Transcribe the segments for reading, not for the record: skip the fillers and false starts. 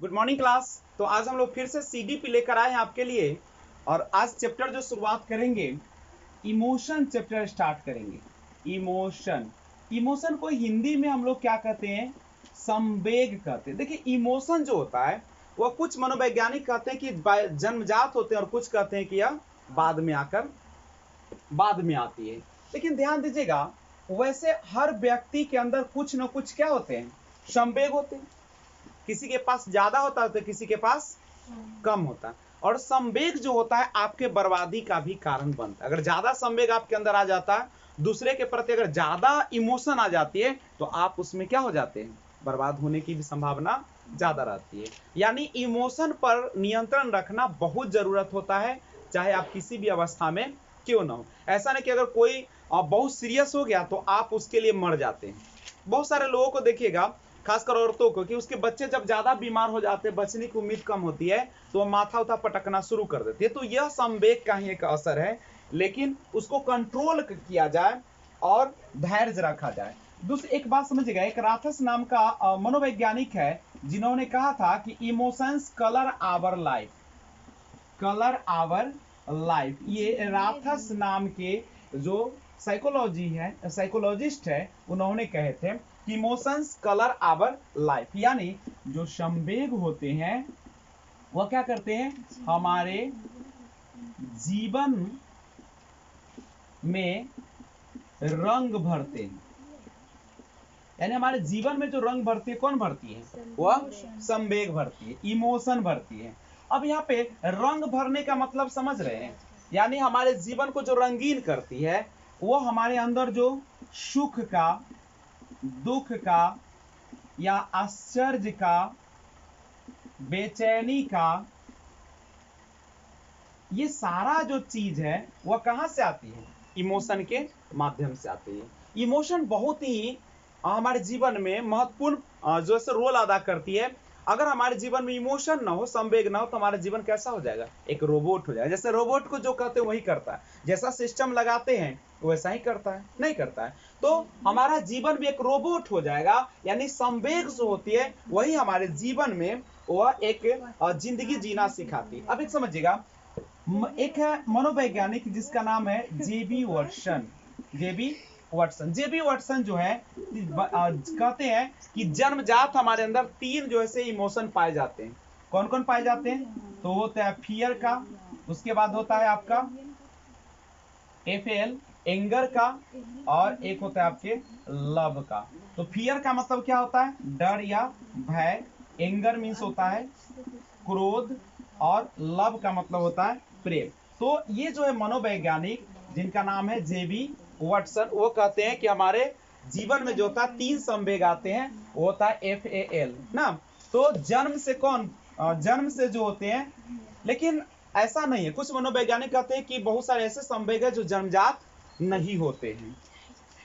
Good morning class. तो आज हम लोग फिर से सीडीपी लेकर आए हैं आपके लिए और आज चैप्टर जो शुरुआत करेंगे इमोशन चैप्टर स्टार्ट करेंगे। इमोशन इमोशन को हिंदी में हम लोग क्या कहते हैं? संवेग कहते हैं। देखिए इमोशन जो होता है वह कुछ मनोवैज्ञानिक कहते हैं कि जन्मजात होते हैं और कुछ कहते हैं कि यह बाद में आती है। लेकिन ध्यान दीजिएगा वैसे हर व्यक्ति के अंदर कुछ न कुछ क्या होते हैं? संवेग होते हैं। किसी के पास ज्यादा होता है तो किसी के पास कम होता है। और संवेग जो होता है आपके बर्बादी का भी कारण बनता है। अगर ज्यादा संवेग आपके अंदर आ जाता है, दूसरे के प्रति अगर ज्यादा इमोशन आ जाती है तो आप उसमें क्या हो जाते हैं? बर्बाद होने की भी संभावना ज्यादा रहती है। यानी इमोशन पर नियंत्रण रखना बहुत जरूरत होता है, चाहे आप किसी भी अवस्था में क्यों ना हो। ऐसा नहीं कि अगर कोई बहुत सीरियस हो गया तो आप उसके लिए मर जाते हैं। बहुत सारे लोगों को देखिएगा, खासकर औरतों को, कि उसके बच्चे जब ज्यादा बीमार हो जाते हैं, बचने की उम्मीद कम होती है तो वह माथा उथा पटकना शुरू कर देती है। तो यह संवेग का ही एक असर है, लेकिन उसको कंट्रोल किया जाए और धैर्य रखा जाए। दूसरी एक बात समझिएगा, एक राथस नाम का मनोवैज्ञानिक है जिन्होंने कहा था कि emotions colour our life, colour our life. ये राथस नाम के जो साइकोलॉजिस्ट है उन्होंने कहे थे कि इमोशंस कलर आवर लाइफ, यानी जो संवेग होते हैं वह क्या करते हैं? हमारे जीवन में रंग भरते हैं। यानी हमारे जीवन में जो रंग भरती है, कौन भरती है? वह संवेग भरती है, इमोशन भरती है। अब यहाँ पे रंग भरने का मतलब समझ रहे हैं? यानी हमारे जीवन को जो रंगीन करती है वो हमारे अंदर जो सुख का, दुख का या आश्चर्य का, बेचैनी का, ये सारा जो चीज है वह कहां से आती है? इमोशन के माध्यम से आती है। इमोशन बहुत ही हमारे जीवन में महत्वपूर्ण जो है रोल अदा करती है। अगर हमारे जीवन में इमोशन ना हो, संवेग ना हो, तो हमारा जीवन कैसा हो जाएगा? एक रोबोट हो जाएगा। जैसे रोबोट को जो कहते हैं वही करता है, जैसा सिस्टम लगाते हैं वैसा ही करता है, नहीं करता है। तो हमारा जीवन भी एक रोबोट हो जाएगा। यानी संवेग जो होती है वही हमारे जीवन में वह एक जिंदगी जीना सिखाती है। अब एक समझिएगा, एक है मनोवैज्ञानिक जिसका नाम है जेबी वाटसन। जेबी वाटसन जो है कहते हैं कि जन्मजात हमारे अंदर तीन जो है इमोशन पाए जाते हैं। कौन कौन पाए जाते हैं? तो होता है फियर का, उसके बाद होता है आपका एफएल एंगर का, और एक होता है आपके लव का। तो फियर का मतलब क्या होता है? डर या भय। एंगर मीन्स होता है क्रोध, और लव का मतलब होता है प्रेम। तो ये जो है मनोवैज्ञानिक जिनका नाम है जेबी वाटसन, वो कहते हैं कि हमारे जीवन में जो होता है तीन संवेग आते हैं, वो होता है FAL ना। तो जन्म से जो होते हैं, लेकिन ऐसा नहीं है। कुछ मनोवैज्ञानिक कहते हैं कि बहुत सारे ऐसे संवेग है जो जन्मजात नहीं होते हैं।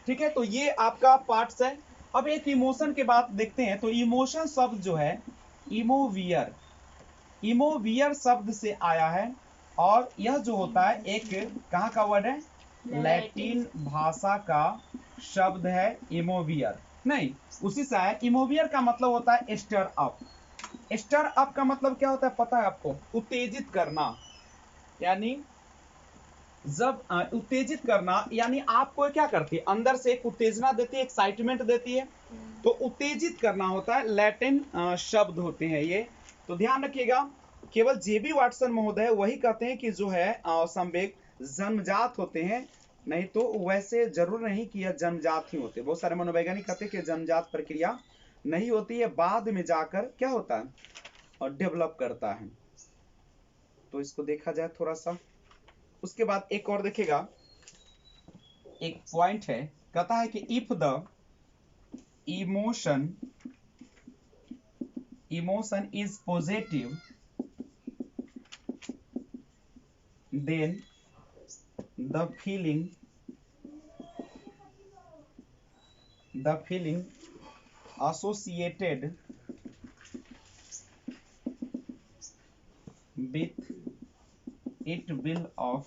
ठीक है, तो ये आपका पार्ट्स है। अब एक इमोशन के बाद देखते हैं। तो इमोशन शब्द जो है इमोवियर शब्द से आया है, और यह जो होता है एक कहाँ का वर्ड है? लैटिन भाषा का शब्द है इमोवियर, नहीं उसी से आया। इमोवियर का मतलब होता है स्टर अप। स्टर अप का मतलब क्या होता है पता है आपको? उत्तेजित करना। यानी जब उत्तेजित करना, यानी आपको क्या करती है? अंदर से एक उत्तेजना देती है, एक्साइटमेंट देती है। तो उत्तेजित करना होता है, लैटिन शब्द होते हैं ये। तो ध्यान रखिएगा, केवल जेबी वाटसन महोदय वही कहते हैं कि जो है संवेग जन्मजात होते हैं, नहीं तो वैसे जरूर नहीं कि यह जन्मजात ही होते। बहुत सारे मनोवैज्ञानिक कहते हैं कि जन्मजात प्रक्रिया नहीं होती है, बाद में जाकर क्या होता है? और डेवलप करता है। तो इसको देखा जाए थोड़ा सा। उसके बाद एक और देखिएगा, एक पॉइंट है, कहता है कि if the emotion is positive, then the feeling associated with it will of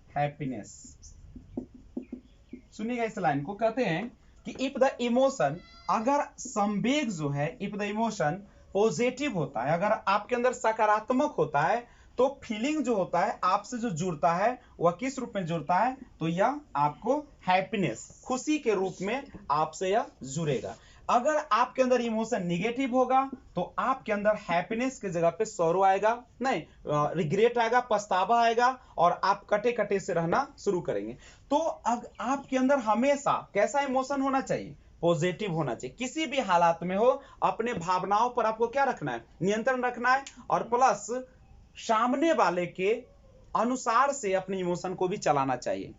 happiness। सुनिएगा इस लाइन को, कहते हैं कि इफ द इमोशन, अगर संवेग जो है, इफ द इमोशन पॉजिटिव होता है, अगर आपके अंदर सकारात्मक होता है तो फीलिंग जो होता है आपसे जो जुड़ता है वह किस रूप में जुड़ता है, तो यह आपको हैप्पीनेस, खुशी के रूप में आपसे यह जुड़ेगा। अगर आपके अंदर इमोशन निगेटिव होगा तो आपके अंदर हैप्पीनेस की जगह पे सौरो आएगा, नहीं रिग्रेट आएगा, पछतावा आएगा और आप कटे कटे से रहना शुरू करेंगे। तो अब आपके अंदर हमेशा कैसा इमोशन होना चाहिए, पॉजिटिव होना चाहिए। किसी भी हालात में हो अपने भावनाओं पर आपको क्या रखना है, नियंत्रण रखना है, और प्लस सामने वाले के अनुसार से अपने इमोशन को भी चलाना चाहिए।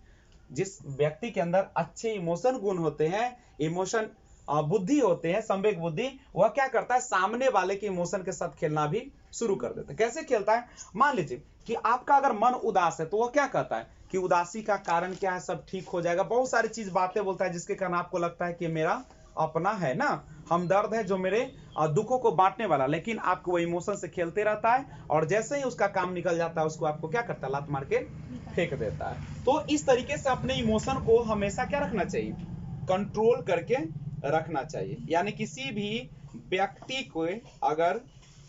जिस व्यक्ति के अंदर अच्छे इमोशन गुण होते हैं, इमोशन बुद्धि होते हैं, संवेग बुद्धि, वह क्या करता है, सामने वाले के इमोशन के साथ खेलना भी शुरू कर देता है। कैसे खेलता है, मान लीजिए कि आपका अगर मन उदास है तो वह क्या कहता है कि उदासी का कारण क्या है, सब ठीक हो जाएगा, बहुत सारी चीज बातें बोलता है जिसके कारण आपको लगता है कि मेरा अपना है ना, हमदर्द है जो मेरे दुखों को बांटने वाला, लेकिन आपको वो इमोशन से खेलते रहता है और जैसे ही उसका काम निकल जाता है उसको आपको क्या करता है, लात मार के फेंक देता है। तो इस तरीके से अपने इमोशन को हमेशा क्या रखना चाहिए, कंट्रोल करके रखना चाहिए। यानी किसी भी व्यक्ति को अगर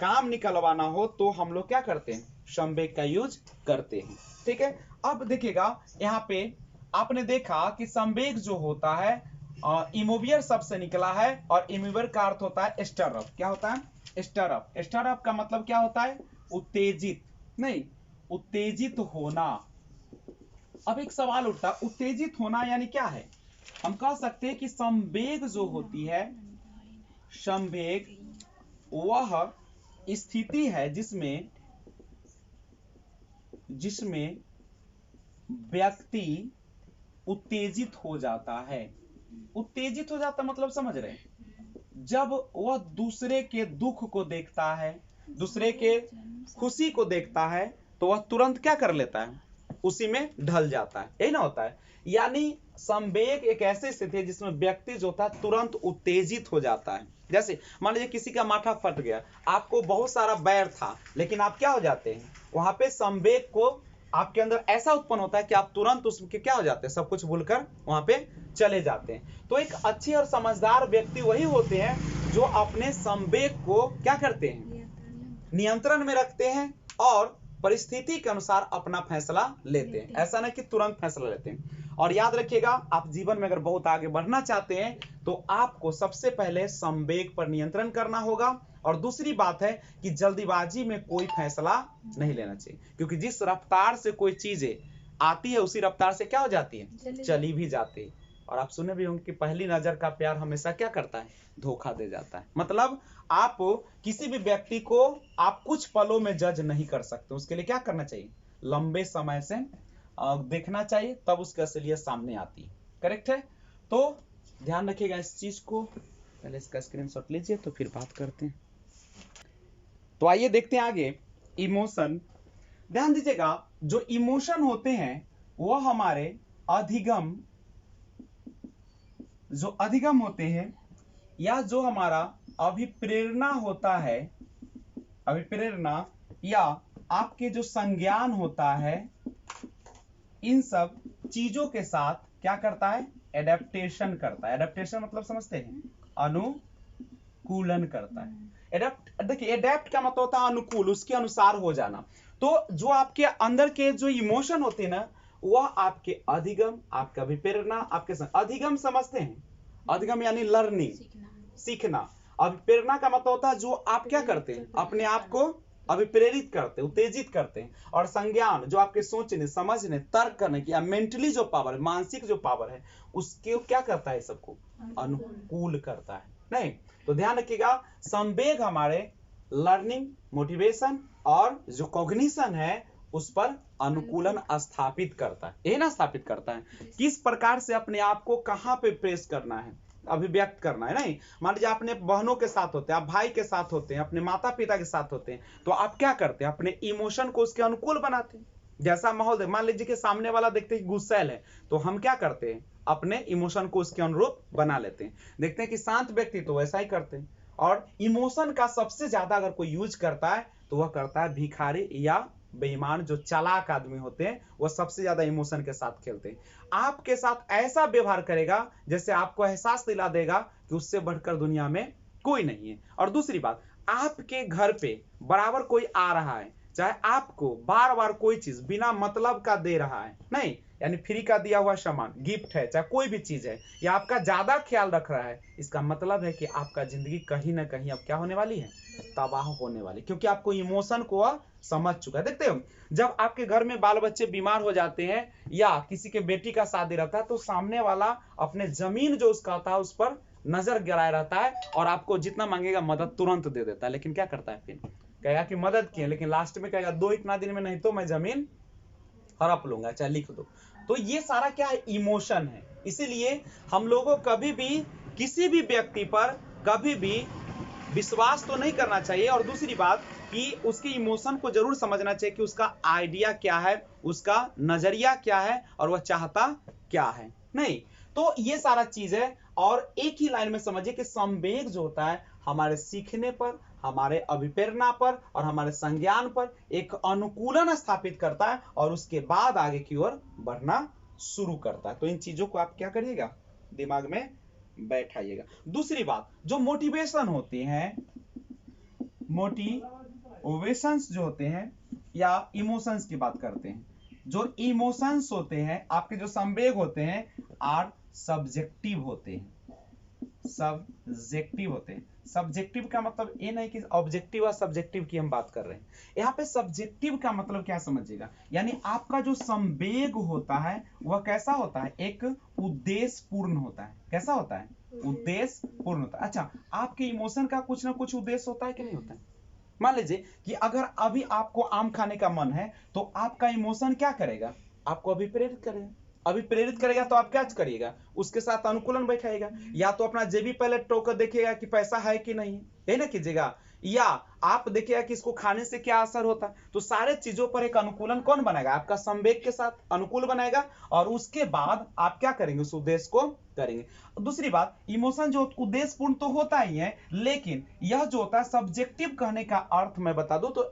काम निकलवाना हो तो हम लोग क्या करते हैं, संवेग का यूज करते हैं। ठीक है, अब देखिएगा यहाँ पे आपने देखा कि संवेग जो होता है इमोवियर शब्द से निकला है और इमोवियर का अर्थ होता है स्टर अप। क्या होता है, स्टर अप। स्टर अप का मतलब क्या होता है, उत्तेजित, नहीं उत्तेजित होना। अब एक सवाल उठता है, उत्तेजित होना यानी क्या है, हम कह सकते हैं कि संवेग जो होती है, संवेग वह स्थिति है जिसमें व्यक्ति उत्तेजित हो जाता है। उत्तेजित हो जाता मतलब समझ रहे हैं, जब वह दूसरे के दुख को देखता है, दूसरे के खुशी को देखता है तो वह तुरंत क्या कर लेता है, उसी में ढल जाता है, यही ना होता है। यानी संवेग एक ऐसी स्थिति है जिसमें व्यक्ति जो होता है तुरंत उत्तेजित हो जाता है। जैसे मान लीजिए किसी का माथा फट गया, आपको बहुत सारा बैर था, लेकिन आप क्या हो जाते हैं, वहां पे संवेग को आपके अंदर ऐसा उत्पन्न होता है कि आप तुरंत उसके क्या हो जाते हैं, सब कुछ भूलकर वहां पे चले जाते हैं। तो एक अच्छे और समझदार व्यक्ति वही होते हैं जो अपने संवेग को क्या करते हैं, नियंत्रण में रखते हैं और परिस्थिति के अनुसार अपना फैसला लेते हैं। ऐसा नहीं कि तुरंत फैसला लेते हैं। और याद रखिएगा, आप जीवन में अगर बहुत आगे बढ़ना चाहते हैं तो आपको सबसे पहले संवेग पर नियंत्रण करना होगा। और दूसरी बात है कि जल्दीबाजी में कोई फैसला नहीं लेना चाहिए, क्योंकि जिस रफ्तार से कोई चीजें आती है उसी रफ्तार से क्या हो जाती है, चली भी जाती है। और आप सुने भी होंगे कि पहली नजर का प्यार हमेशा क्या करता है, धोखा दे जाता है। मतलब आप किसी भी व्यक्ति को आप कुछ पलों में जज नहीं कर सकते, उसके लिए क्या करना चाहिए, लंबे समय से देखना चाहिए, तब उसकी असलियत सामने आती है। करेक्ट है, तो ध्यान रखिएगा इस चीज को। पहले इसका स्क्रीनशॉट लीजिए तो फिर बात करते हैं। तो आइए देखते हैं आगे, इमोशन। ध्यान दीजिएगा, जो इमोशन होते हैं वह हमारे अधिगम होते हैं, या जो हमारा अभिप्रेरणा होता है, अभिप्रेरणा या आपके जो संज्ञान होता है, इन सब चीजों के साथ क्या करता है, एडेप्टेशन करता है। एडेप्टेशन मतलब समझते हैं, अनुकूलन करता है। एडेप्ट, देखिए एडेप्ट का मतलब होता है अनुकूल, उसके अनुसार हो जाना। तो जो आपके अंदर के जो इमोशन होते हैं ना, वह आपके अधिगम, आपके अभिप्रेरणा, आपके अधिगम समझते हैं, अधिगम यानी लर्निंग, सीखना। अभिप्रेरणा का मतलब होता है जो आप क्या करते हैं, अपने आप को अभिप्रेरित करते हैं, उत्तेजित करते हैं। और संज्ञान जो आपके सोचने, समझने, तर्क करने की, या मेंटली जो पावर है, मानसिक जो पावर है, उसके क्या करता है, सबको अनुकूल करता है। नहीं, तो ध्यान रखिएगा, संवेग हमारे लर्निंग, मोटिवेशन और जो कॉग्निशन है उस पर अनुकूलन स्थापित करता है। यही ना स्थापित करता है, किस प्रकार से अपने आप को कहां पे प्रेस करना है, अभिव्यक्त करना है। नहीं, मान लीजिए अपने बहनों के साथ होते हैं, आप भाई के साथ होते हैं, अपने माता पिता के साथ होते हैं, तो आप क्या करते हैं, अपने इमोशन को उसके अनुकूल बनाते हैं। जैसा माहौल, मान लीजिए कि सामने वाला देखते हैं गुस्सैल है, तो हम क्या करते हैं, अपने इमोशन को उसके अनुरूप बना लेते हैं। देखते हैं कि शांत व्यक्ति तो वैसा ही करते हैं। और इमोशन का सबसे ज्यादा अगर कोई यूज करता है तो वह करता है भिखारी या बेईमान, जो चालाक आदमी होते हैं वह सबसे ज्यादा इमोशन के साथ खेलते हैं। आपके साथ ऐसा व्यवहार करेगा जैसे आपको एहसास दिला देगा कि उससे बढ़कर दुनिया में कोई नहीं है। और दूसरी बात, आपके घर पे बराबर कोई आ रहा है, चाहे आपको बार बार कोई चीज बिना मतलब का दे रहा है, नहीं यानी फ्री का दिया हुआ सामान गिफ्ट है, चाहे कोई भी चीज है, या आपका ज्यादा ख्याल रख रहा है, इसका मतलब है कि आपका जिंदगी कहीं ना कहीं अब क्या होने वाली है, तबाह होने वाली, क्योंकि आपको इमोशन को समझ चुका है। देखते हो जब आपके घर में बाल बच्चे बीमार हो जाते हैं या किसी के बेटी का शादी रहता है, तो सामने वाला अपने जमीन जो उसका होता है उस पर नजर गिराए रहता है और आपको जितना मांगेगा मदद तुरंत दे देता है। लेकिन क्या करता है, फिर कहेगा कि मदद किए, लेकिन लास्ट में कहेगा दो इतना दिन में, नहीं तो मैं जमीन हड़प लूंगा, चाहे लिख दो। तो ये सारा क्या है, इमोशन है। इसीलिए हम लोगों को कभी भी किसी भी व्यक्ति पर कभी भी विश्वास तो नहीं करना चाहिए, और दूसरी बात कि उसके इमोशन को जरूर समझना चाहिए कि उसका आइडिया क्या है, उसका नजरिया क्या है, और वह चाहता क्या है। नहीं तो ये सारा चीज है। और एक ही लाइन में समझिए कि संवेग जो होता है हमारे सीखने पर, हमारे अभिप्रेरणा पर और हमारे संज्ञान पर एक अनुकूलन स्थापित करता है और उसके बाद आगे की ओर बढ़ना शुरू करता है। तो इन चीजों को आप क्या करिएगा, दिमाग में बैठाइएगा। दूसरी बात, जो मोटिवेशन होती है, मोटिवेशंस जो होते हैं या इमोशंस की बात करते हैं, जो इमोशंस होते हैं आपके, जो संवेग होते हैं, आर सब्जेक्टिव होते हैं, सब्जेक्टिव होते हैं। सब्जेक्टिव का मतलब ये नहीं कि ऑब्जेक्टिव और सब्जेक्टिव की हम बात कर रहे हैं, यहाँ पे सब्जेक्टिव का मतलब क्या समझिएगा, यानी आपका जो संवेग होता है वह कैसा होता है, एक उद्देश्य पूर्ण होता है। कैसा होता है, उद्देश्य पूर्ण होता है। अच्छा, आपके इमोशन का कुछ ना कुछ उद्देश्य होता है कि नहीं होता है। मान लीजिए कि अगर अभी आपको आम खाने का मन है, तो आपका इमोशन क्या करेगा, आपको अभी प्रेरित करेगा। अभी प्रेरित करेगा तो आप क्या करिएगा, उसके साथ अनुकूलन बैठाएगा, या तो अपना जेबी पहले टोकर देखिएगा कि पैसा है कि नहीं, यही ना कीजिएगा, या आप देखिएगा कि इसको खाने से क्या असर होता है। तो सारे चीजों पर एक अनुकूलन कौन बनाएगा, आपका संवेग के साथ अनुकूल बनाएगा, और उसके बाद आप क्या करेंगे, उस उद्देश्य को करेंगे। दूसरी बात, इमोशन जो उद्देश्य पूर्ण तो होता ही है, लेकिन यह जो होता है सब्जेक्टिव, कहने का अर्थ मैं बता दूं तो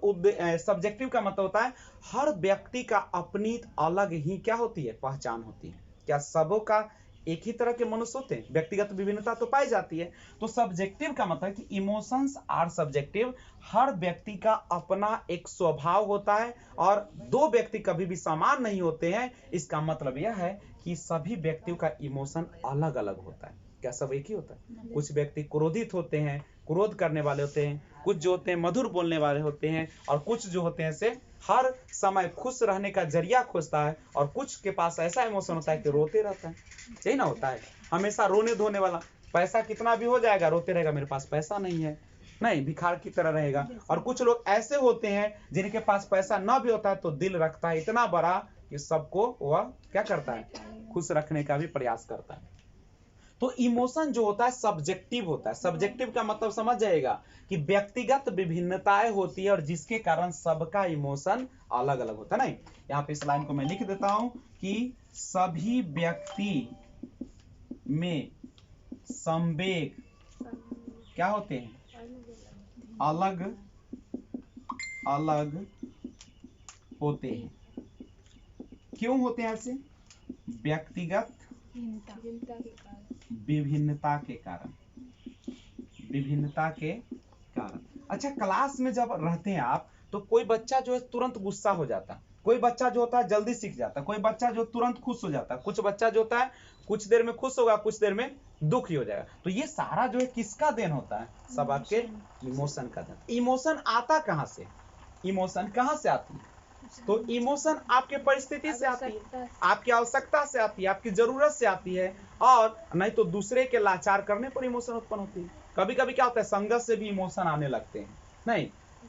सब्जेक्टिव का मतलब होता है हर व्यक्ति का अपनी अलग ही क्या होती है, पहचान होती है। क्या सबों का एक ही तरह के मनुष्य होते हैं, व्यक्तिगत विभिन्नता तो पाई जाती है। तो सब्जेक्टिव का मतलब कि इमोशंस आर सब्जेक्टिव, हर व्यक्ति का अपना एक स्वभाव होता है और दो व्यक्ति कभी भी समान नहीं होते हैं। इसका मतलब यह है कि सभी व्यक्तियों का इमोशन अलग अलग होता है। क्या सब एक ही होता है, कुछ व्यक्ति क्रोधित होते हैं, क्रोध करने वाले होते हैं, कुछ जो होते हैं मधुर बोलने वाले होते हैं, और कुछ जो होते हैं से हर समय खुश रहने का जरिया खोजता है, और कुछ के पास ऐसा इमोशन होता है कि रोते रहता है। यही ना होता है, हमेशा रोने धोने वाला, पैसा कितना भी हो जाएगा रोते रहेगा, मेरे पास पैसा नहीं है, नहीं भिखार की तरह रहेगा। और कुछ लोग ऐसे होते हैं जिनके पास पैसा ना भी होता है तो दिल रखता है इतना बड़ा कि सबको वह क्या करता है, खुश रखने का भी प्रयास करता है। तो इमोशन जो होता है सब्जेक्टिव होता है। सब्जेक्टिव का मतलब समझ जाएगा कि व्यक्तिगत विभिन्नताएं होती है और जिसके कारण सबका इमोशन अलग अलग होता है। नहीं, यहाँ पे इस लाइन को मैं लिख देता हूं कि सभी व्यक्ति में संवेग क्या होते हैं, अलग अलग होते हैं। क्यों होते हैं ऐसे, व्यक्तिगत विभिन्नता के कारण, विभिन्नता के कारण। अच्छा, क्लास में जब रहते हैं आप, तो कोई बच्चा जो है तुरंत गुस्सा हो जाता है, कोई बच्चा जो होता है जल्दी सीख जाता है, कोई बच्चा जो तुरंत खुश हो जाता है, कुछ बच्चा जो होता है कुछ देर में खुश होगा, कुछ देर में दुखी हो जाएगा। तो ये सारा जो है किसका देन होता है, सब आपके इमोशन का देन। इमोशन आता कहां से, इमोशन कहां से आती है, तो इमोशन आपके परिस्थिति से आती है, आपकी आवश्यकता से आती है, आपकी जरूरत से आती है, और नहीं तो दूसरे के लाचार करने पर इमोशन उत्पन्न होती है। कभी कभी क्या होता है, संगत से भी इमोशन आने लगते हैं। नहीं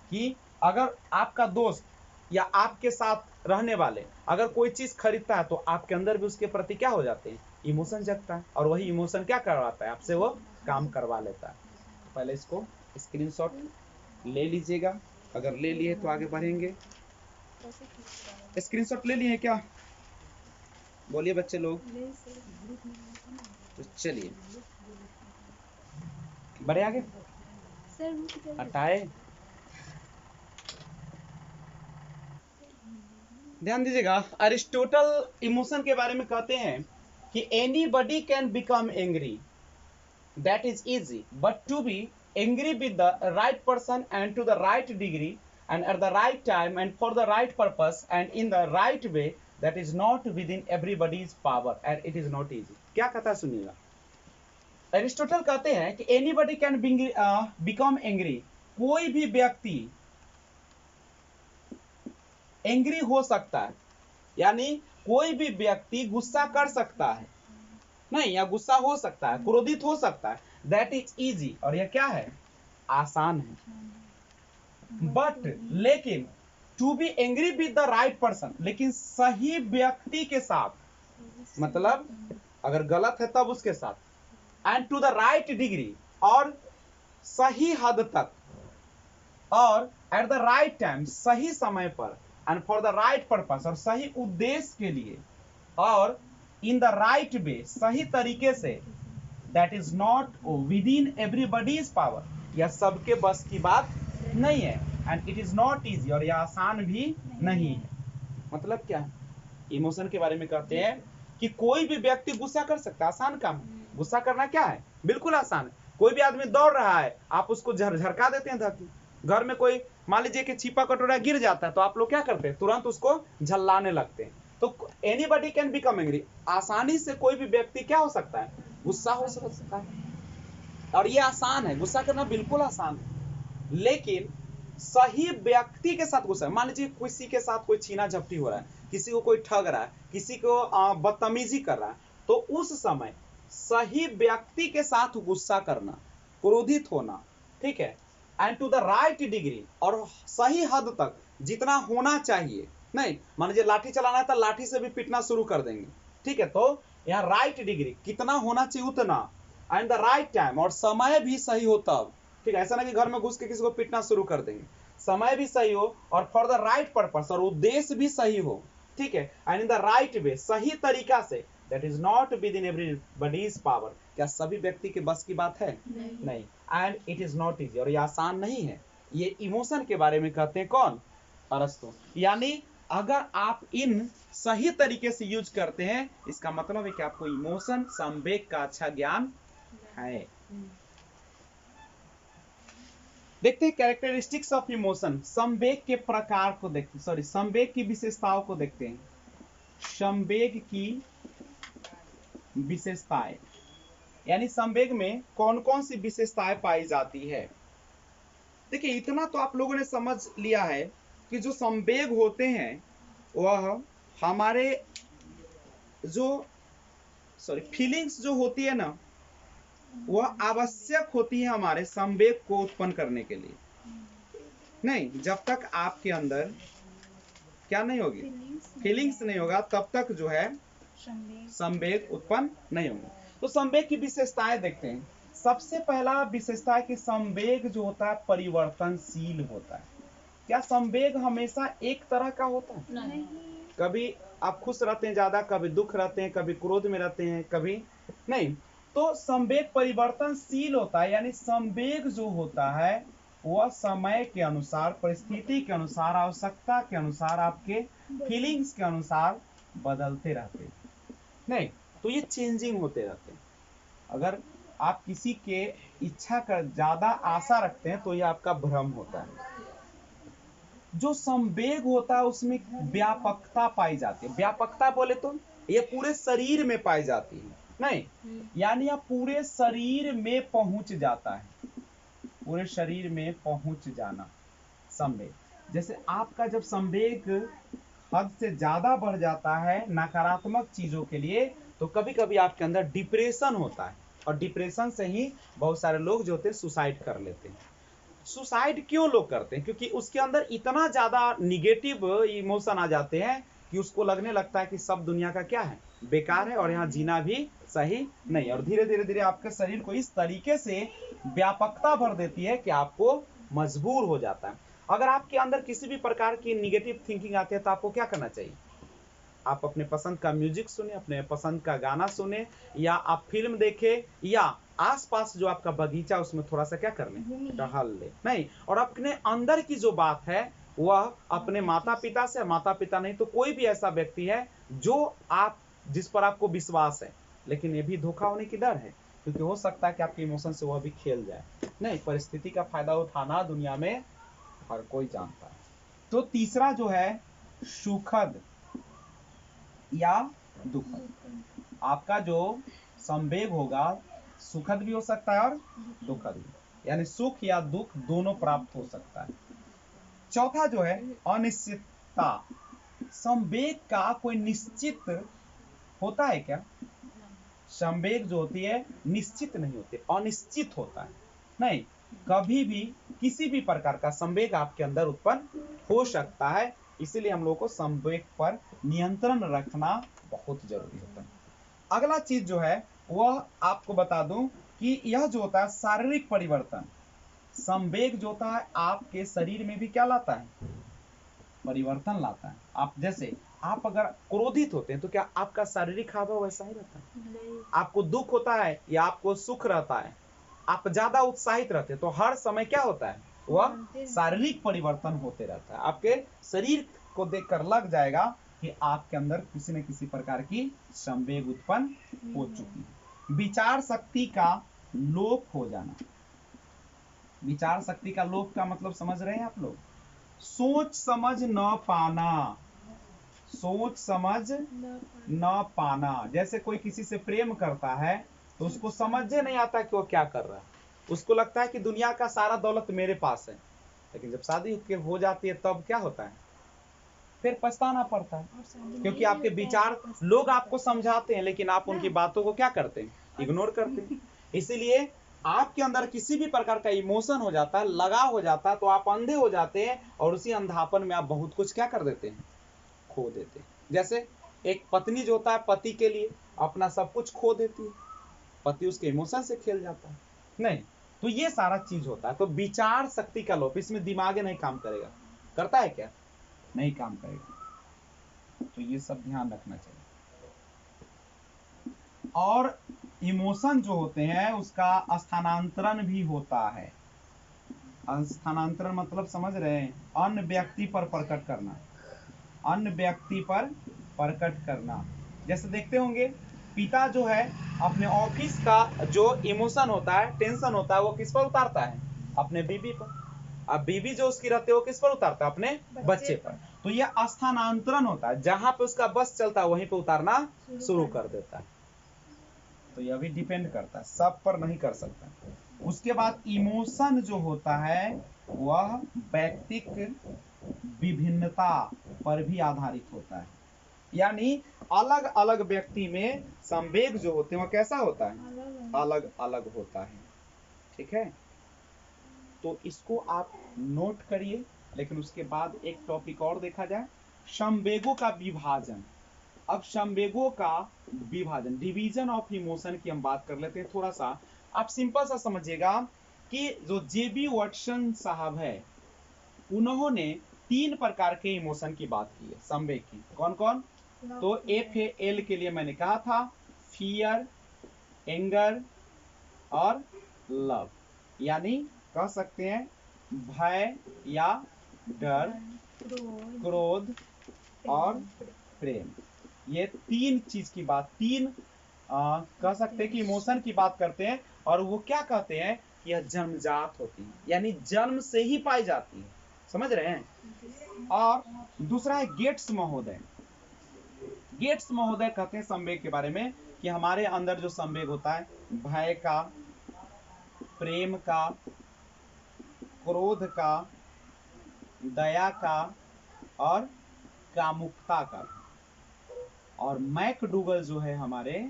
कि अगर आपका दोस्त या आपके साथ रहने वाले अगर कोई चीज खरीदता है, तो आपके अंदर भी उसके प्रति क्या हो जाते हैं, इमोशन जगता है, और वही इमोशन क्या करवाता है, आपसे वो काम करवा लेता है। तो पहले इसको स्क्रीनशॉट ले लीजिएगा, अगर ले लिए तो आगे बढ़ेंगे। स्क्रीनशॉट ले लिए क्या, बोलिए बच्चे लोग। तो चलिए बढ़े आगे, हटाए, ध्यान दीजिएगा। अरिस्टोटल इमोशन के बारे में कहते हैं कि anybody can become angry, that is easy, but to be angry with the right person and to the right degree and at the right time and for the right purpose and in the right way, that is not within everybody's power and it is not easy. क्या कहता है सुनिएगा, Aristotle कहते हैं कि anybody can become angry, कोई भी व्यक्ति एंग्री हो सकता है, यानी कोई भी व्यक्ति गुस्सा कर सकता है, नहीं, या गुस्सा हो सकता है, क्रोधित हो सकता है, दैट इज इजी, और यह क्या है, आसान है। बट लेकिन to be angry with the right person, लेकिन सही व्यक्ति के साथ, मतलब अगर गलत है तब उसके साथ, and to the right degree, और सही हद तक, और एट द राइट टाइम, सही समय पर, and for the right purpose, और सही उद्देश्य के लिए, और इन द राइट वे, सही तरीके से, that is not with in everybody's power, यह सबके बस की बात नहीं है, and it is not easy, और यह आसान भी नहीं है। मतलब क्या, इमोशन के बारे में कहते हैं कि कोई भी व्यक्ति गुस्सा कर सकता है, आसान काम है। गुस्सा करना क्या है, बिल्कुल आसान है। कोई भी आदमी दौड़ रहा है, आप उसको झरका देते हैं धरती। घर में कोई मान लीजिए कि छिपा कटोरा गिर जाता है, तो आप लोग क्या करते हैं, तुरंत उसको झल्लाने लगते हैं। तो एनीबडी कैन बिकम एंग्री, आसानी से कोई भी व्यक्ति क्या हो सकता है, गुस्सा हो सकता है, और ये आसान है, गुस्सा करना बिल्कुल आसान है। लेकिन सही व्यक्ति के साथ गुस्सा, मान लीजिए किसी के साथ कोई छीना झपटी हो रहा है, किसी को कोई ठग रहा है, किसी को बदतमीजी कर रहा है, तो उस समय सही व्यक्ति के साथ गुस्सा करना, क्रोधित होना, ठीक है, and to the right degree, और सही हद तक जितना होना चाहिए, नहीं मान लीजिए लाठी चलाना है तो लाठी से भी पीटना शुरू कर देंगे, ठीक है, तो यहाँ राइट डिग्री कितना होना चाहिए उतना, एंड द राइट टाइम, और समय भी सही हो तब, ठीक है, ऐसा ना कि घर में घुस के किसी को पीटना शुरू कर देंगे, समय भी सही हो, और फॉर द राइट पर्पस, और उद्देश्य भी सही हो, ठीक है, and in the right way, सही तरीका से, that is not with in everybody's power, क्या सभी व्यक्ति के बस की बात है, नहीं, and it is not easy, और ये आसान नहीं है। ये इमोशन के बारे में कहते हैं कौन, अरस्तु। यानी अगर आप इन सही तरीके से यूज करते हैं, इसका मतलब है कि आपको इमोशन, संवेग का अच्छा ज्ञान है। देखते हैं कैरेक्टरिस्टिक्स ऑफ इमोशन, संवेग के प्रकार को देखते, सॉरी संवेग की विशेषताओं को देखते हैं। संवेग की विशेषताएं, यानी संवेग में कौन कौन सी विशेषताएं पाई जाती है। देखिए इतना तो आप लोगों ने समझ लिया है कि जो संवेग होते हैं वह हमारे जो फीलिंग्स जो होती है ना, वह आवश्यक होती है हमारे संवेग को उत्पन्न करने के लिए। नहीं, जब तक आपके अंदर क्या नहीं होगी, फीलिंग्स नहीं होगा, तब तक जो है संवेग उत्पन्न नहीं होंगे। तो संवेग की विशेषताएं देखते हैं। सबसे पहला विशेषता है कि संवेग जो होता है परिवर्तनशील होता है। क्या संवेग हमेशा एक तरह का होता है? नहीं। कभी आप खुश रहते हैं ज्यादा, कभी दुख रहते हैं, कभी क्रोध में रहते हैं, कभी नहीं। तो संवेग परिवर्तनशील होता है, यानी संवेग जो होता है वह समय के अनुसार, परिस्थिति के अनुसार, आवश्यकता के अनुसार, आपके फीलिंग्स के अनुसार बदलते रहते हैं। नहीं तो ये चेंजिंग होते रहते हैं। अगर आप किसी के इच्छा का ज्यादा आशा रखते हैं तो ये आपका भ्रम होता है। जो संवेग होता है उसमें व्यापकता पाई जाती है। व्यापकता बोले तो ये पूरे शरीर में पाई जाती है, नहीं यानी आप पूरे शरीर में पहुंच जाता है, पूरे शरीर में पहुंच जाना संवेग। जैसे आपका जब संवेग हद से ज्यादा बढ़ जाता है नकारात्मक चीजों के लिए, तो कभी कभी आपके अंदर डिप्रेशन होता है, और डिप्रेशन से ही बहुत सारे लोग जो होते हैं सुसाइड कर लेते हैं। सुसाइड क्यों लोग करते हैं? क्योंकि उसके अंदर इतना ज्यादा निगेटिव इमोशन आ जाते हैं कि उसको लगने लगता है कि सब दुनिया का क्या है, बेकार है, और यहाँ जीना भी सही नहीं। और धीरे धीरे धीरे आपके शरीर को इस तरीके से व्यापकता भर देती है कि आपको मजबूर हो जाता है। अगर आपके अंदर किसी भी प्रकार की निगेटिव थिंकिंग आती है तो आपको क्या करना चाहिए? आप अपने पसंद का म्यूजिक सुने, अपने पसंद का गाना सुने, या आप फिल्म देखें, या आसपास जो आपका बगीचा उसमें थोड़ा सा क्या कर लें, टहल ले। नहीं, और अपने अंदर की जो बात है वह अपने माता पिता से, माता पिता नहीं तो कोई भी ऐसा व्यक्ति है जो आप जिस पर आपको विश्वास है, लेकिन ये भी धोखा होने की डर है क्योंकि हो सकता है कि आपके इमोशन से वह भी खेल जाए। नहीं, परिस्थिति का फायदा उठाना दुनिया में हर कोई जानता है। तो तीसरा जो है सुखद या दुखद, आपका जो संवेग होगा सुखद भी हो सकता है और दुखद भी, यानी सुख या दुख दोनों प्राप्त हो सकता है। चौथा जो है अनिश्चितता, संवेग का कोई निश्चित होता है क्या? संवेग जो होती है निश्चित नहीं होती, अनिश्चित होता है। नहीं, कभी भी किसी भी प्रकार का संवेग आपके अंदर उत्पन्न हो सकता है, इसीलिए हम लोग को संवेग पर नियंत्रण रखना बहुत जरूरी होता है। अगला चीज जो है वह आपको बता दूं कि यह जो होता है शारीरिक परिवर्तन, संवेग जो होता है आपके शरीर में भी क्या लाता है? परिवर्तन लाता है। आप जैसे आप अगर क्रोधित होते हैं तो क्या आपका शारीरिक हाव भाव वैसा ही रहता है? नहीं। आपको दुख होता है या आपको सुख रहता है, आप ज्यादा उत्साहित रहते हैं तो हर समय क्या होता है? वह शारीरिक परिवर्तन होते रहता है। आपके शरीर को देखकर लग जाएगा कि आपके अंदर किसी न किसी प्रकार की संवेग उत्पन्न हो चुकी है। विचार शक्ति का लोप हो जाना, विचार शक्ति का लोप का मतलब समझ रहे हैं आप लोग? सोच समझ न पाना, सोच समझ न पाना। जैसे कोई किसी से प्रेम करता है तो उसको समझे नहीं आता कि वो क्या कर रहा है, उसको लगता है कि दुनिया का सारा दौलत मेरे पास है, लेकिन जब शादी हो जाती है तब क्या होता है? फिर पछताना पड़ता है, क्योंकि आपके विचार, लोग आपको समझाते हैं लेकिन आप उनकी बातों को क्या करते हैं? इग्नोर करते हैं। इसीलिए आपके अंदर किसी भी प्रकार का इमोशन हो जाता है, लगाव हो जाता है, तो आप अंधे हो जाते हैं और उसी अंधापन में आप बहुत कुछ क्या कर देते हैं? खो देते हैं। जैसे एक पत्नी जो होता है पति के लिए अपना सब कुछ खो देती है, पति उसके इमोशन से खेल जाता है। नहीं, तो ये सारा चीज होता है। तो विचार शक्ति का लोप, इसमें दिमाग नहीं काम करेगा, करता है क्या? नहीं काम करेगा। तो ये सब ध्यान रखना चाहिए। और इमोशन जो होते हैं उसका स्थानांतरण भी होता है। स्थानांतरण मतलब समझ रहे हैं? अन्य व्यक्ति पर प्रकट करना, अन्य व्यक्ति पर प्रकट करना। जैसे देखते होंगे पिता जो है अपने ऑफिस का जो इमोशन होता है, टेंशन होता है, वो किस पर उतारता है? अपने बीबी पर। अब बीबी जो उसकी रहती है वो किस पर उतारता है? अपने बच्चे पर। तो यह स्थानांतरण होता है, जहां पे उसका बस चलता है वहीं पे उतारना शुरू कर देता है। तो यह भी डिपेंड करता है, सब पर नहीं कर सकता। उसके बाद इमोशन जो होता है वह व्यक्तिक विभिन्नता पर भी आधारित होता है, यानी अलग अलग व्यक्ति में संवेग जो होते हैं वह कैसा होता है? अलग अलग होता है। ठीक है, तो इसको आप नोट करिए। लेकिन उसके बाद एक टॉपिक और देखा जाए, संवेगों का विभाजन। अब संवेगों का विभाजन, डिवीजन ऑफ इमोशन की हम बात कर लेते हैं। थोड़ा सा आप सिंपल सा समझिएगा कि जो जेबी वाटसन साहब है उन्होंने 3 प्रकार के इमोशन की बात की है, संवेग की। कौन कौन? तो FAL के लिए मैंने कहा था फियर, एंगर और लव, यानी कह सकते हैं भय या डर, क्रोध और प्रेम। ये 3 चीज की बात, 3 कह सकते हैं कि इमोशन की बात करते हैं। और वो क्या कहते हैं? यह जन्मजात होती है, यानी जन्म से ही पाई जाती है। समझ रहे हैं? और दूसरा है गेट्स महोदय। गेट्स महोदय कहते हैं संवेग के बारे में कि हमारे अंदर जो संवेग होता है भय का, प्रेम का, क्रोध का, दया का और कामुकता का। और मैकडूगल जो है हमारे,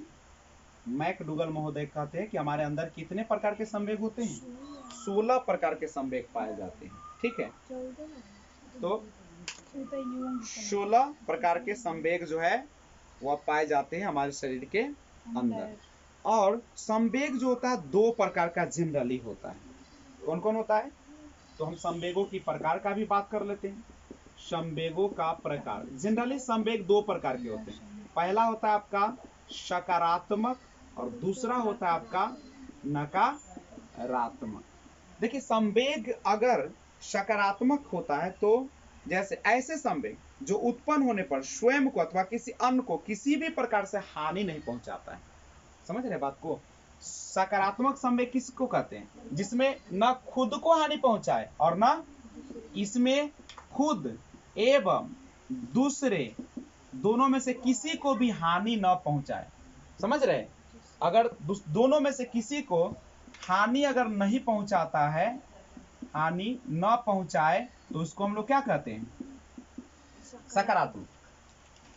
मैकडूगल महोदय कहते हैं कि हमारे अंदर कितने प्रकार के संवेग होते हैं? 16 प्रकार के संवेग पाए जाते हैं। ठीक है, तो 16 प्रकार के संवेग जो है वह पाए जाते हैं हमारे शरीर के अंदर। और संवेग जो होता है 2 प्रकार का जनरली होता है। कौन कौन होता है? तो हम संवेगों की प्रकार का भी बात कर लेते हैं। संवेगों का प्रकार, जनरली संवेग 2 प्रकार के होते हैं। पहला होता है आपका सकारात्मक और दूसरा होता है आपका नकारात्मक। देखिए संवेग अगर सकारात्मक होता है तो जैसे ऐसे संवेग जो उत्पन्न होने पर स्वयं को अथवा किसी अन्य को किसी भी प्रकार से हानि नहीं पहुंचाता है। समझ रहे बात को? सकारात्मक संवेग किसको कहते हैं? जिसमें न खुद को हानि पहुंचाए और न इसमें खुद एवं दूसरे दोनों में से किसी को भी हानि न पहुंचाए। समझ रहे? अगर दोनों में से किसी को हानि अगर नहीं पहुंचाता है, हानि न पहुंचाए, तो उसको हम लोग क्या कहते हैं? सकारात्मक।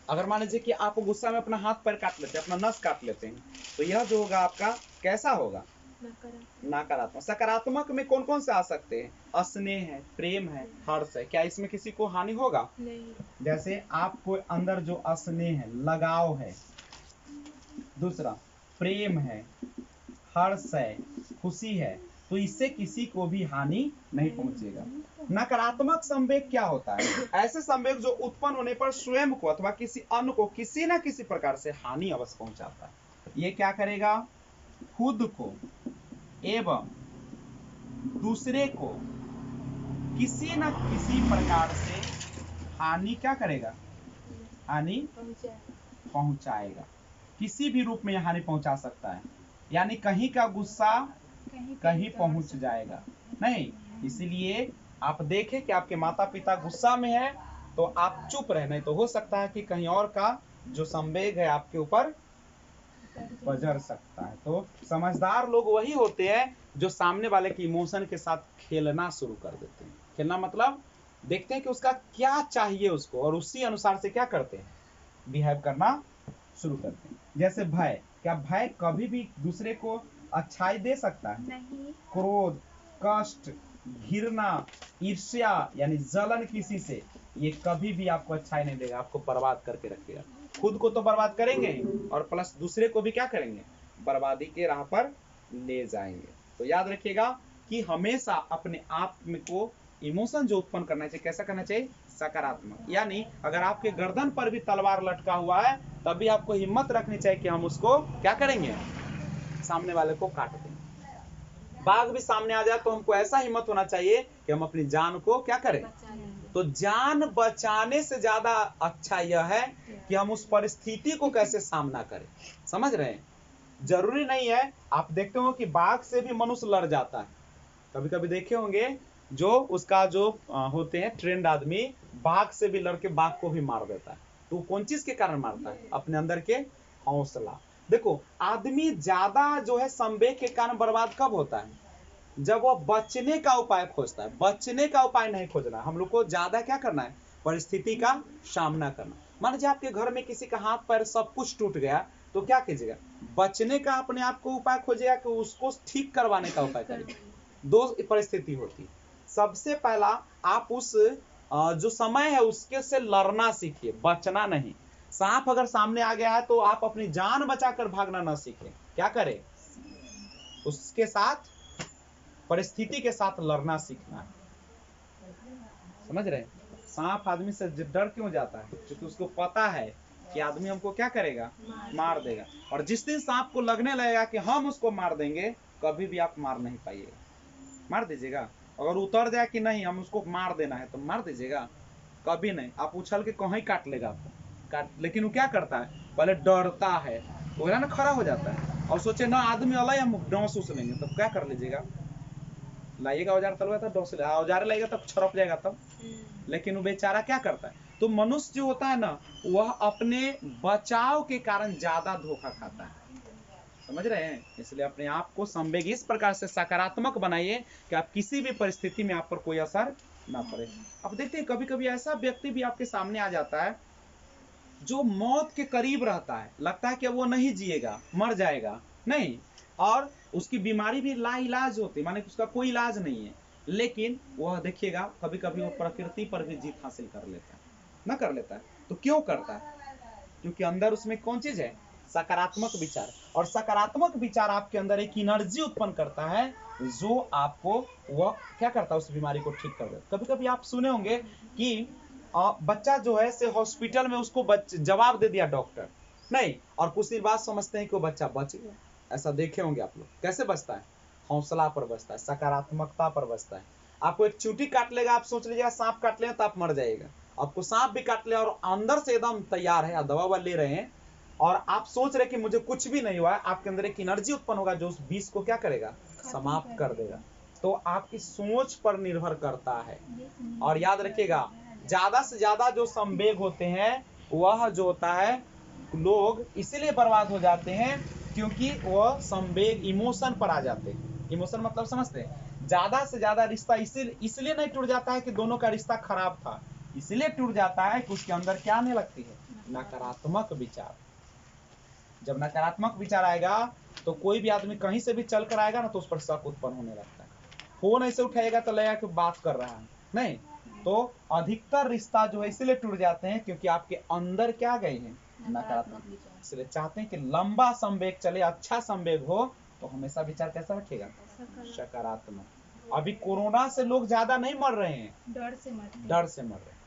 अगर मान लीजिए कि आप गुस्सा में अपना हाथ पैर काट लेते हैं, अपना नस काट लेते हैं, तो यह जो होगा आपका कैसा होगा? नकारात्मक। सकारात्मक में कौन कौन से आ सकते हैं? स्नेह है, प्रेम है, हर्ष है। क्या इसमें किसी को हानि होगा? नहीं। जैसे आपको अंदर जो स्नेह है, लगाव है, दूसरा प्रेम है, हर्ष है, खुशी है, तो इससे किसी को भी हानि नहीं पहुंचेगा। नकारात्मक संवेग क्या होता है? ऐसे संवेग जो उत्पन्न होने पर स्वयं को अथवा किसी अन्य को किसी न किसी प्रकार से हानि अवश्य पहुंचाता है। ये क्या करेगा? खुद को एवं दूसरे को किसी न किसी प्रकार से हानि क्या करेगा? हानि पहुंचाएगा। किसी भी रूप में हानि पहुंचा सकता है, यानी कहीं का गुस्सा कहीं पहुंच जाएगा नहीं। इसलिए आप देखें कि आपके माता पिता गुस्सा में है तो आप चुप रहे, नहीं तो हो सकता है कि कहीं और का जो संवेग है आपके ऊपर बजर सकता है। तो समझदार लोग वही होते हैं जो सामने वाले के इमोशन के साथ खेलना शुरू कर देते हैं। खेलना मतलब देखते हैं कि उसका क्या चाहिए उसको, और उसी अनुसार से क्या करते हैं? बिहेव करना शुरू करते हैं। जैसे भय, क्या भय कभी भी दूसरे को अच्छाई दे सकता है? नहीं। क्रोध, कष्ट, घृणा, ईर्ष्या यानी जलन किसी से, ये कभी भी आपको अच्छाई नहीं देगा, आपको बर्बाद करके रखेगा। खुद को तो बर्बाद करेंगे और प्लस दूसरे को भी क्या करेंगे? बर्बादी के राह पर ले जाएंगे। तो याद रखिएगा कि हमेशा अपने आप में को इमोशन जो उत्पन्न करना चाहिए, कैसा करना चाहिए? सकारात्मक। यानी अगर आपके गर्दन पर भी तलवार लटका हुआ है, तभी आपको हिम्मत रखनी चाहिए कि हम उसको क्या करेंगे? सामने वाले को काट देंगे। बाघ भी सामने आ जाए तो हमको ऐसा हिम्मत होना चाहिए कि हम अपनी जान को क्या करें? तो जान बचाने से ज्यादा अच्छा यह है कि हम उस परिस्थिति को कैसे सामना करें। समझ रहे हैं? जरूरी नहीं है, आप देखते हो कि बाघ से भी मनुष्य लड़ जाता है। कभी कभी देखे होंगे जो उसका जो होते हैं ट्रेंड आदमी, बाघ से भी लड़के बाघ को भी मार देता है। तो कौन चीज के कारण मारता है? अपने अंदर के हौसला। देखो, आदमी ज्यादा जो है संवेग के कारण बर्बाद कब होता है? जब वह बचने का उपाय खोजता है। बचने का उपाय नहीं खोजना, हम लोग को ज्यादा क्या करना है? परिस्थिति का सामना करना। मान लीजिए आपके घर में किसी का हाथ पैर सब कुछ टूट गया, तो क्या कीजिएगा? बचने का अपने आप को उपाय खोजिएगा कि उसको ठीक करवाने का उपाय करिए। दो परिस्थिति होती। सबसे पहला, आप उस जो समय है उसके से लड़ना सीखिए, बचना नहीं। सांप अगर सामने आ गया है तो आप अपनी जान बचाकर भागना ना सीखें। क्या करें? उसके साथ, परिस्थिति के साथ लड़ना सीखना है। समझ रहे? सांप आदमी से डर क्यों जाता है? क्योंकि उसको पता है कि आदमी हमको क्या करेगा? मार देगा। और जिस दिन सांप को लगने लगेगा कि हम उसको मार देंगे, कभी भी आप मार नहीं पाइएगा। मार दीजिएगा, अगर उतर जाए कि नहीं हम उसको मार देना है तो मार दीजिएगा, कभी नहीं। आप उछल के कहीं काट लेगा आपको, लेकिन वो क्या करता है? पहले डरता है, वो ना खड़ा हो जाता है और सोचे ना आदमी अलग हम डोंस उस लेंगे, तब क्या कर लीजिएगा? लाइएगा औजार तलवा था डोंस औजार लाइएगा तब छड़प जाएगा तब। लेकिन वो बेचारा क्या करता है? तो मनुष्य जो होता है ना, वह अपने बचाव के कारण ज्यादा धोखा खाता है। समझ रहे हैं? इसलिए अपने आप को संवेग इस प्रकार से सकारात्मक बनाइए कि आप किसी भी परिस्थिति में आप पर कोई असर ना पड़े। अब देखते हैं कभी कभी ऐसा व्यक्ति भी आपके सामने आ जाता है जो मौत के करीब रहता है, लगता है कि वो नहीं जिएगा, मर जाएगा, नहीं, और उसकी बीमारी भी लाइलाज होती है, माने उसका कोई इलाज नहीं है, लेकिन वह देखिएगा कभी कभी वो प्रकृति पर भी जीत हासिल कर लेता है। ना कर लेता है तो क्यों करता है? क्योंकि अंदर उसमें कौन चीज है? सकारात्मक विचार। और सकारात्मक विचार आपके अंदर एक एनर्जी उत्पन्न करता है जो आपको वह क्या करता है? उस बीमारी को ठीक कर देता है। कभी कभी आप सुने होंगे कि बच्चा जो है से हॉस्पिटल में उसको जवाब दे दिया डॉक्टर नहीं, और कुछ देर बाद समझते हैं कि वो बच्चा बच गया। ऐसा देखे होंगे आप लोग। कैसे बचता है? हौसला पर बचता है, सकारात्मकता पर बचता है। आपको एक चींटी काट लेगा, आप सोच लीजिएगा सांप काट लेगा तो आप मर जाएगा। आपको सांप भी काट ले और अंदर से एकदम तैयार है, आप दवा ले रहे हैं, और आप सोच रहे कि मुझे कुछ भी नहीं हुआ है, आपके अंदर एक एनर्जी उत्पन्न होगा जो उस विष को क्या करेगा, समाप्त कर देगा। तो आपकी सोच पर निर्भर करता है। और याद रखिएगा, ज्यादा से ज्यादा जो संवेग होते हैं वह जो होता है, लोग इसीलिए बर्बाद हो जाते हैं क्योंकि वह संवेग इमोशन पर आ जाते हैं। इमोशन मतलब समझते हैं, ज्यादा से ज्यादा रिश्ता इसलिए नहीं टूट जाता है कि दोनों का रिश्ता खराब था, इसलिए टूट जाता है कि उसके अंदर क्या आने लगती है, नकारात्मक विचार। जब नकारात्मक विचार आएगा तो कोई भी आदमी कहीं से भी चल कर आएगा ना तो उस पर शक उत्पन्न होने लगता है। फोन ऐसे उठाएगा तो लगेगा कि बात कर रहा है, नहीं। तो अधिकतर रिश्ता जो है इसलिए टूट जाते हैं क्योंकि आपके अंदर क्या गए हैं, नकारात्मक। इसलिए चाहते हैं कि लंबा संवेग चले, अच्छा संवेग हो, तो हमेशा विचार कैसा रखिएगा, सकारात्मक। अभी कोरोना से लोग ज्यादा नहीं मर रहे हैं, डर से मर रहे हैं।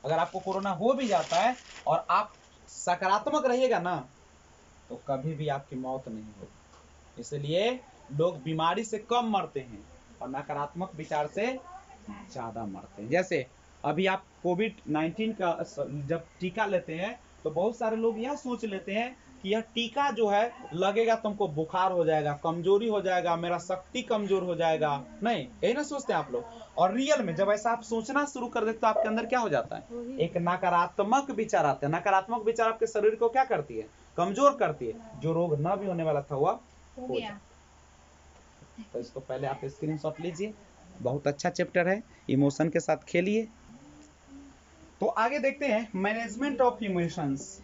अगर आपको कोरोना हो भी जाता है और आप सकारात्मक रहिएगा ना तो कभी भी आपकी मौत नहीं होगी। इसलिए लोग बीमारी से कम मरते हैं और नकारात्मक विचार से ज्यादा मरते हैं। जैसे अभी आप कोविड-19 का जब टीका लेते हैं तो बहुत सारे लोग यह सोच लेते हैं कि यह टीका जो है लगेगा तुमको बुखार हो जाएगा, कमजोरी हो जाएगा, मेरा शक्ति कमजोर हो जाएगा। नहीं, यही ना सोचते हैं आप लोग। और रियल में जब ऐसा आप सोचना शुरू कर देते तो आपके अंदर क्या हो जाता है, एक नकारात्मक विचार आते हैं। नकारात्मक विचार आपके शरीर को क्या करती है, कमजोर करती है। जो रोग न भी होने वाला था वह हो गया। तो इसको पहले आप स्क्रीनशॉट लीजिए, बहुत अच्छा चैप्टर है, इमोशन के साथ खेलिए। तो आगे देखते हैं management of emotions.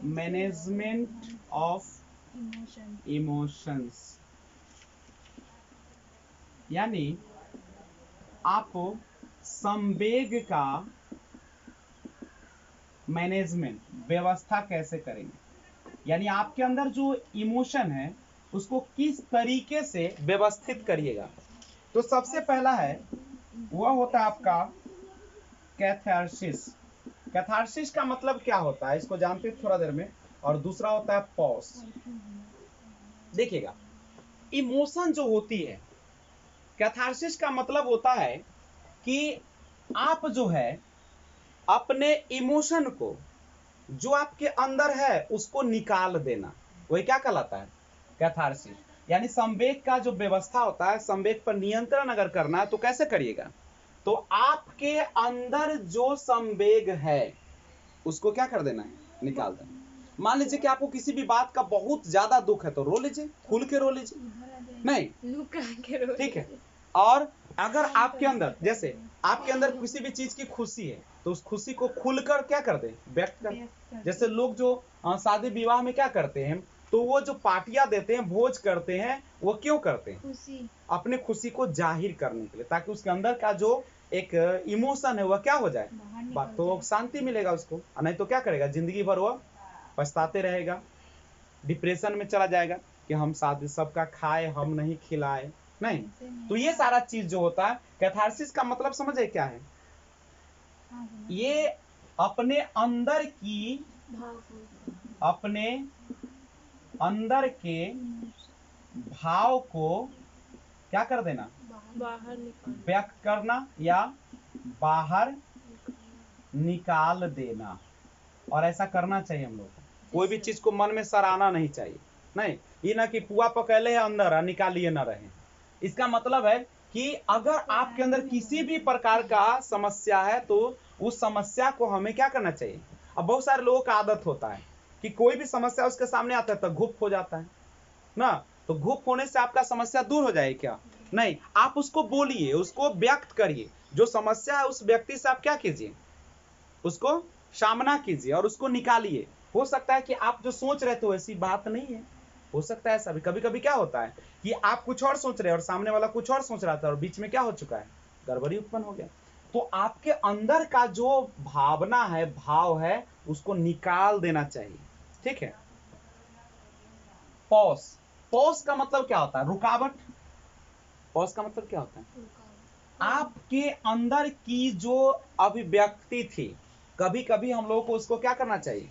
Management of emotions यानी आप संवेग का मैनेजमेंट, व्यवस्था कैसे करेंगे। यानी आपके अंदर जो इमोशन है उसको किस तरीके से व्यवस्थित करिएगा। तो सबसे पहला है वह होता है आपका कैथार्सिस। कैथार्सिस का मतलब क्या होता है इसको जानते हैं थोड़ा देर में। और दूसरा होता है पॉज। देखिएगा, इमोशन जो होती है, कैथार्सिस का मतलब होता है कि आप जो है अपने इमोशन को जो आपके अंदर है उसको निकाल देना, वही क्या कहलाता है, कैथार्सिस। यानी संवेग का जो व्यवस्था होता है, संवेग पर नियंत्रण अगर करना है तो कैसे करिएगा, तो आपके अंदर जो संवेग है उसको क्या कर देना है, निकाल देना। मान लीजिए कि आपको किसी भी बात का बहुत ज्यादा दुख है तो रो लीजिए, खुल के रो लीजिए, नहीं, ठीक है। और अगर आपके अंदर, जैसे आपके अंदर किसी भी चीज की खुशी है तो उस खुशी को खुलकर क्या कर दे, व्यक्त कर। जैसे लोग जो शादी विवाह में क्या करते हैं, तो वो जो पार्टियां देते हैं, भोज करते हैं, वो क्यों करते हैं, अपने खुशी को जाहिर करने के लिए, ताकि उसके अंदर का जो एक इमोशन है वह क्या हो जाए, तो शांति मिलेगा उसको। नहीं तो क्या करेगा, जिंदगी भर वह पछताते रहेगा, डिप्रेशन में चला जाएगा कि हम शादी सबका खाए हम नहीं खिलाए। नहीं, तो ये सारा चीज जो होता है, कैथार्सिस का मतलब समझे क्या है, ये अपने अंदर की, अपने अंदर के भाव को क्या कर देना, बाहर व्यक्त करना या बाहर निकाल देना। और ऐसा करना चाहिए हम लोग को। कोई भी चीज को मन में सराहना नहीं चाहिए। नहीं, ये ना कि पुआ पकैले है अंदर निकालिए ना रहे। इसका मतलब है कि अगर आपके अंदर किसी भी प्रकार का समस्या है तो उस समस्या को हमें क्या करना चाहिए। अब बहुत सारे लोगों का आदत होता है कि कोई भी समस्या उसके सामने आता है तो घुप हो जाता है ना। तो घुप होने से आपका समस्या दूर हो जाए क्या, नहीं, आप उसको बोलिए, उसको व्यक्त करिए। जो समस्या है उस व्यक्ति से आप क्या कीजिए, उसको सामना कीजिए और उसको निकालिए। हो सकता है कि आप जो सोच रहे थे वैसी बात नहीं है, हो सकता है ऐसा भी। कभी कभी क्या होता है कि आप कुछ और सोच रहे हैं और सामने वाला कुछ और सोच रहा था और बीच में क्या हो चुका है, गड़बड़ी उत्पन्न हो गया। तो आपके अंदर का जो भावना है, भाव है, उसको निकाल देना चाहिए, ठीक है। पॉज, पॉज का मतलब क्या होता है, रुकावट। पॉज का मतलब क्या होता है, आपके अंदर की जो अभिव्यक्ति थी, कभी कभी हम लोगों को उसको क्या करना चाहिए,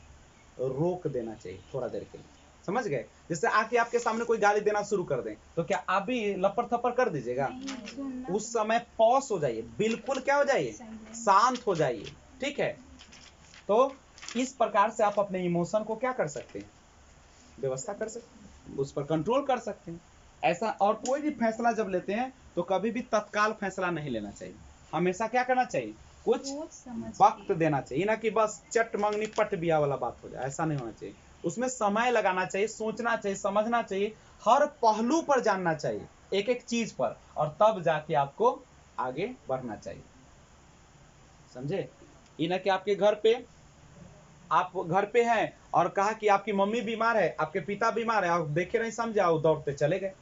रोक देना चाहिए थोड़ा देर के लिए। समझ गए। जैसे आके आपके सामने कोई गाली देना शुरू कर दे तो क्या आप भी लपड़ थप्पड़ कर दीजिएगा, उस समय पॉज हो जाइए, बिल्कुल क्या हो जाइए, शांत हो जाइए, ठीक है। तो इस प्रकार से आप अपने इमोशन को क्या कर सकते हैं, व्यवस्था कर सकते हैं, उस पर कंट्रोल कर सकते हैं। ऐसा, और कोई भी फैसला जब लेते हैं तो कभी भी तत्काल फैसला नहीं लेना चाहिए। हमेशा क्या करना चाहिए, कुछ वक्त देना चाहिए, ना कि बस चट मंगनी पट बिया वाला बात हो जाए, ऐसा नहीं होना चाहिए। उसमें समय लगाना चाहिए, सोचना चाहिए, समझना चाहिए, हर पहलू पर जानना चाहिए, एक एक चीज पर, और तब जाके आपको आगे बढ़ना चाहिए। समझे? ये ना कि आपके घर पे, आप घर पे हैं और कहा कि आपकी मम्मी बीमार है, आपके पिता बीमार है, आप देखे नहीं समझे, आप दौड़ते चले गए।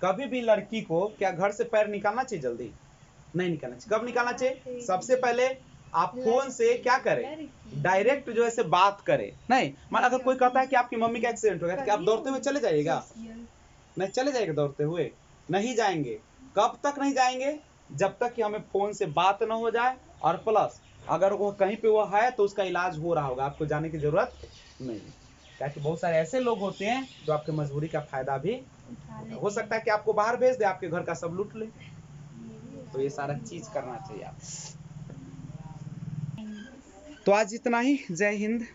कभी भी लड़की को क्या घर से पैर निकालना चाहिए, जल्दी नहीं निकालना चाहिए। कब निकालना चाहिए, सबसे पहले आप फोन से क्या करें, डायरेक्ट जो है बात करें। नहीं, मान अगर कोई कहता है कि आपकी मम्मी का एक्सीडेंट हो गया, तो क्या आप दौड़ते हुए चले जाइएगा? नहीं चले जाएगा दौड़ते हुए, नहीं जाएंगे। कब तक नहीं जाएंगे, जब तक कि हमें फोन से बात ना हो जाए, और प्लस अगर वो कहीं पे वो है तो उसका इलाज हो रहा होगा, आपको जाने की जरूरत नहीं। ताकि बहुत सारे ऐसे लोग होते हैं जो आपके मजबूरी का फायदा भी, हो सकता है कि आपको बाहर भेज दे, आपके घर का सब लूट ले। तो ये सारा चीज करना चाहिए आप। तो आज इतना ही। जय हिंद।